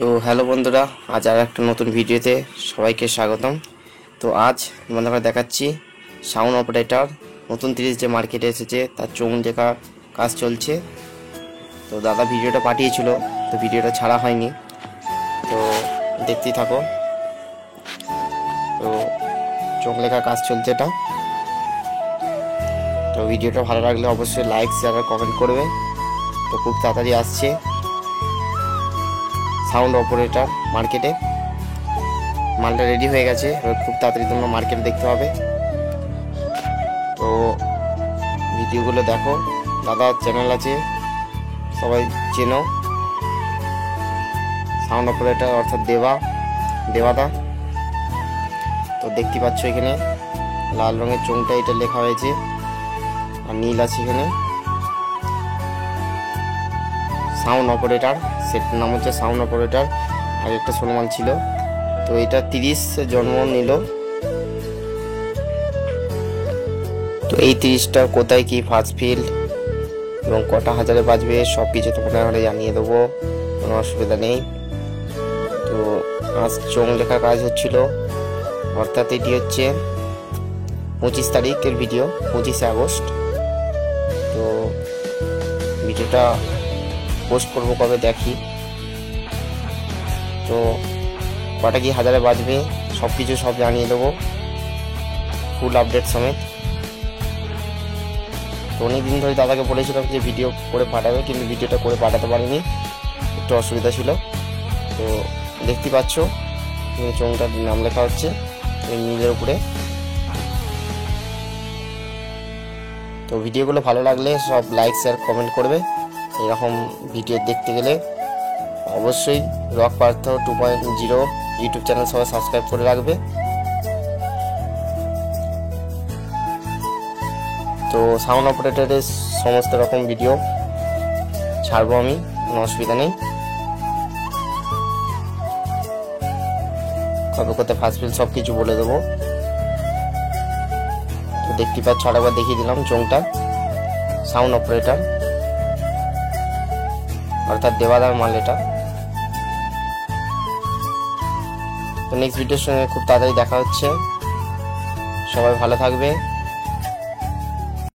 তো হ্যালো বন্ধুরা, আজ আর একটা নতুন ভিডিওতে সবাইকে স্বাগতম। তো আজ তোমাদের দেখাচ্ছি সাউন্ড অপারেটর নতুন 30 যে মার্কেটে এসেছে তার চোঙ লেখা কাজ চলছে। তো দাদা ভিডিওটা পাঠিয়েছিল, তো ভিডিওটা ছাড়া হয়নি, তো দেখতেই থাকো। তো চোঙ লেখা কাজ চলছে এটা। তো ভিডিওটা ভালো লাগলে অবশ্যই লাইক শেয়ার আর কমেন্ট করবে। তো খুব তাড়াতাড়ি আসছে সাউন্ড অপারেটর মার্কেটে, মালটা রেডি হয়ে গেছে, খুব তাড়াতাড়ি তোমরা মার্কেটে দেখতে পাবে। তো ভিডিওগুলো দেখো, দাদার চ্যানেল আছে, সবাই চেনো, সাউন্ড অপারেটর অর্থাৎ দেবাদা। তো দেখতে পাচ্ছ এখানে লাল রঙের চোঙটা এটা লেখা হয়েছে, আর নীল আছে এখানে সাউন্ড অপারেটর, সেটার নাম হচ্ছে সাউন্ড অপারেটর। আর একটা সম্মান ছিল, তো এটা 30 জন্ম নিল। তো এই 30টা কোথায় কি ফার্স্ট ফিল্ড এবং কটা হাজারে বাজবে সব কিছু তোমাদের জানিয়ে দেবো, কোনো অসুবিধা নেই। তো আজ চোঙ লেখার কাজ হচ্ছিল, অর্থাৎ এটি হচ্ছে 25 তারিখের ভিডিও, 25শে আগস্ট। তো ভিডিওটা পোস্ট করবো কবে দেখি। তো কটা কি হাজারে বাজবে সব কিছু সব জানিয়ে দেবো, ফুল আপডেট সমেত। তো অনেকদিন ধরে দাদাকে বলেছিলাম যে ভিডিও করে পাঠাবে, কিন্তু ভিডিওটা করে পাঠাতে পারিনি, একটু অসুবিধা ছিল। তো দেখতে পাচ্ছ চোঙটার নাম লেখা হচ্ছে নীলের উপরে। তো ভিডিওগুলো ভালো লাগলে সব লাইক শেয়ার কমেন্ট করবে। এরকম ভিডিও দেখতে গেলে অবশ্যই রক পার্থ 2.0 ইউটিউব চ্যানেল সবাই সাবস্ক্রাইব করে রাখবে। তো সাউন্ড অপারেটরের সমস্ত রকম ভিডিও ছাড়বো আমি, কোনো অসুবিধা নেই। কবে কোথায় ফার্স্ট ফিল সব কিছু বলে দেবো। তো দেখতে পাচ্ছ, আরেকবার দেখিয়ে দিলাম চোঙটা সাউন্ড অপারেটর অর্থাৎ দেবাদার মাল এটা। তো নেক্সট ভিডিওর সঙ্গে খুব তাড়াতাড়ি দেখা হচ্ছে, সবাই ভালো থাকবে।